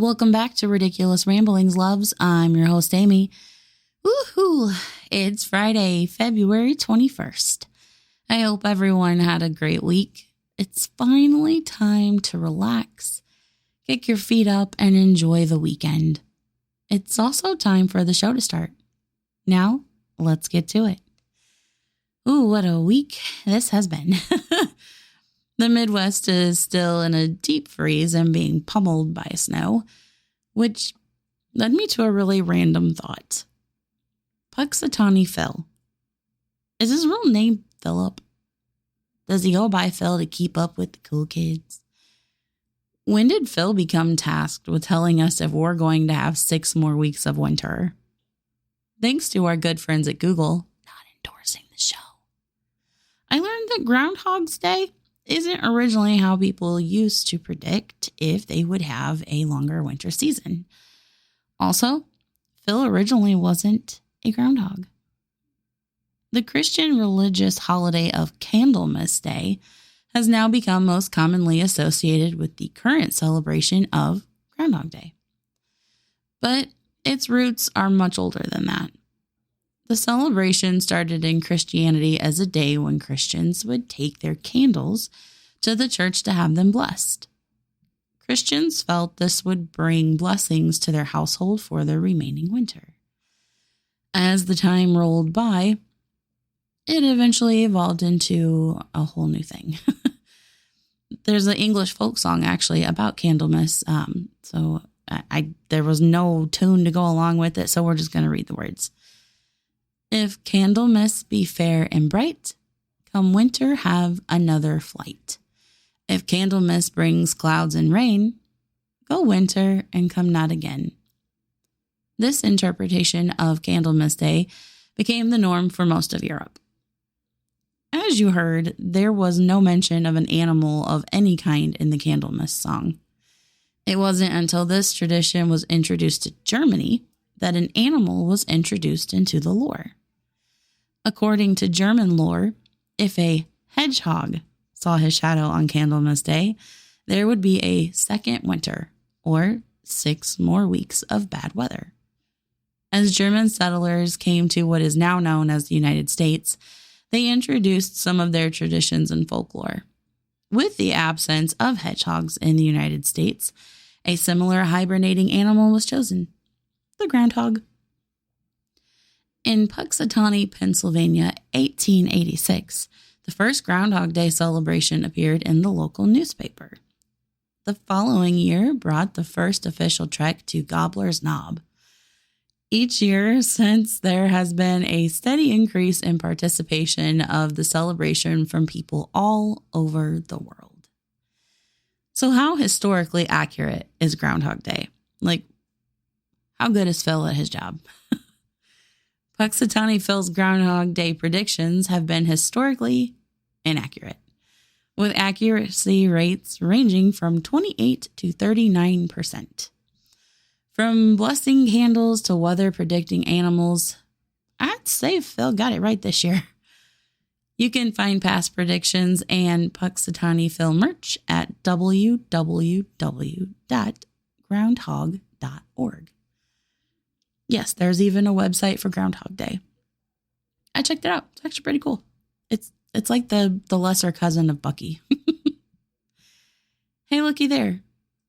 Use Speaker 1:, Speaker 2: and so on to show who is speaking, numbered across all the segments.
Speaker 1: Welcome back to Ridiculous Ramblings, loves. I'm your host, Amy. Woohoo! It's Friday, February 21st. I hope everyone had a great week. It's finally time to relax, kick your feet up, and enjoy the weekend. It's also time for the show to start. Now, let's get to it. Ooh, what a week this has been. The Midwest is still in a deep freeze and being pummeled by snow, which led me to a really random thought. Punxsutawney Phil. Is his real name Philip? Does he go by Phil to keep up with the cool kids? When did Phil become tasked with telling us if we're going to have 6 more weeks of winter? Thanks to our good friends at Google, not endorsing the show, I learned that Groundhog's Day isn't originally how people used to predict if they would have a longer winter season. Also, Phil originally wasn't a groundhog. The Christian religious holiday of Candlemas Day has now become most commonly associated with the current celebration of Groundhog Day. But its roots are much older than that. The celebration started in Christianity as a day when Christians would take their candles to the church to have them blessed. Christians felt this would bring blessings to their household for the remaining winter. As the time rolled by, it eventually evolved into a whole new thing. There's an English folk song actually about Candlemas, so there was no tune to go along with it, so we're just going to read the words. If Candlemas be fair and bright, come winter have another flight. If Candlemas brings clouds and rain, go winter and come not again. This interpretation of Candlemas Day became the norm for most of Europe. As you heard, there was no mention of an animal of any kind in the Candlemas song. It wasn't until this tradition was introduced to Germany that an animal was introduced into the lore. According to German lore, if a hedgehog saw his shadow on Candlemas Day, there would be a second winter, or 6 more weeks of bad weather. As German settlers came to what is now known as the United States, they introduced some of their traditions and folklore. With the absence of hedgehogs in the United States, a similar hibernating animal was chosen, the groundhog. In Punxsutawney, Pennsylvania, 1886, the first Groundhog Day celebration appeared in the local newspaper. The following year brought the first official trek to Gobbler's Knob. Each year since, there has been a steady increase in participation of the celebration from people all over the world. So how historically accurate is Groundhog Day? Like, how good is Phil at his job? Punxsutawney Phil's Groundhog Day predictions have been historically inaccurate, with accuracy rates ranging from 28 to 39%. From blessing candles to weather predicting animals, I'd say Phil got it right this year. You can find past predictions and Punxsutawney Phil merch at www.groundhog.org. Yes, there's even a website for Groundhog Day. I checked it out. It's actually pretty cool. It's like the lesser cousin of Bucky. Hey, looky there.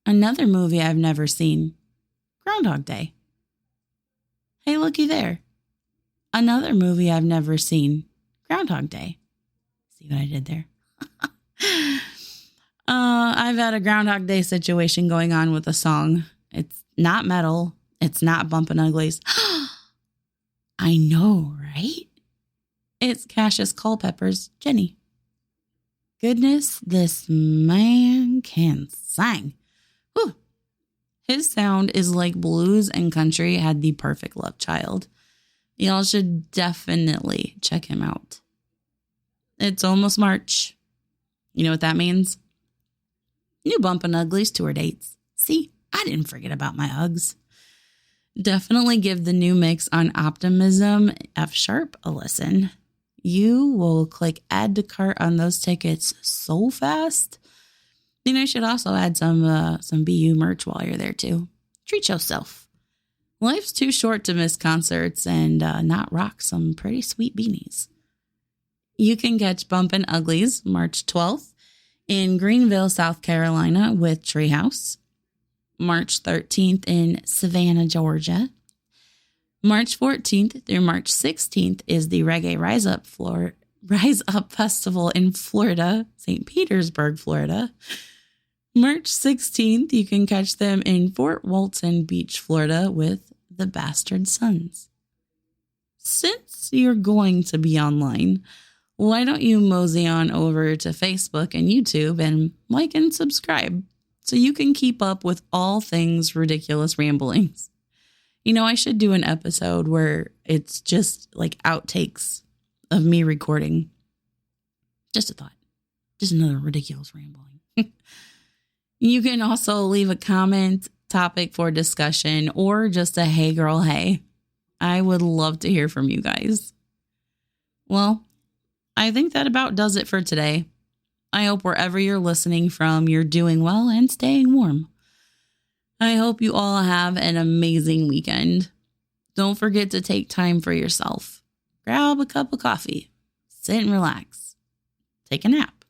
Speaker 1: Another movie I've never seen. Groundhog Day. Hey, looky there. Another movie I've never seen. Groundhog Day. See what I did there? I've had a Groundhog Day situation going on with a song. It's not metal. It's not Bumpin' Uglies. I know, right? It's Cassius Culpepper's Jenny. Goodness, this man can sing. Whew. His sound is like blues and country had the perfect love child. Y'all should definitely check him out. It's almost March. You know what that means? New Bumpin' Uglies tour dates. See, I didn't forget about my Uggs. Definitely give the new mix on Optimism F Sharp a listen. You will click add to cart on those tickets so fast. Then I should also add some BU merch while you're there too. treat yourself. Life's too short to miss concerts and not rock some pretty sweet beanies. You can catch Bumpin' Uglies March 12th in Greenville, South Carolina with Treehouse. March 13th in Savannah, Georgia. March 14th through March 16th is the Reggae Rise Up Festival in Florida, St. Petersburg, Florida. March 16th, you can catch them in Fort Walton Beach, Florida with the Bastard Sons. Since you're going to be online, why don't you mosey on over to Facebook and YouTube and like and subscribe so you can keep up with all things Riddickulous Ramblings. You know, I should do an episode where it's just like outtakes of me recording. Just a thought. Just another ridiculous rambling. You can also leave a comment, topic for discussion, or just a hey girl, hey. I would love to hear from you guys. Well, I think that about does it for today. I hope wherever you're listening from, you're doing well and staying warm. I hope you all have an amazing weekend. Don't forget to take time for yourself. Grab a cup of coffee. Sit and relax. Take a nap.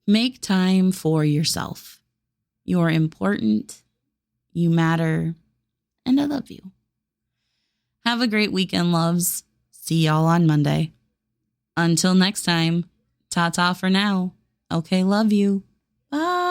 Speaker 1: Make time for yourself. You're important. You matter. And I love you. Have a great weekend, loves. See y'all on Monday. Until next time, ta-ta for now. Okay, love you. Bye.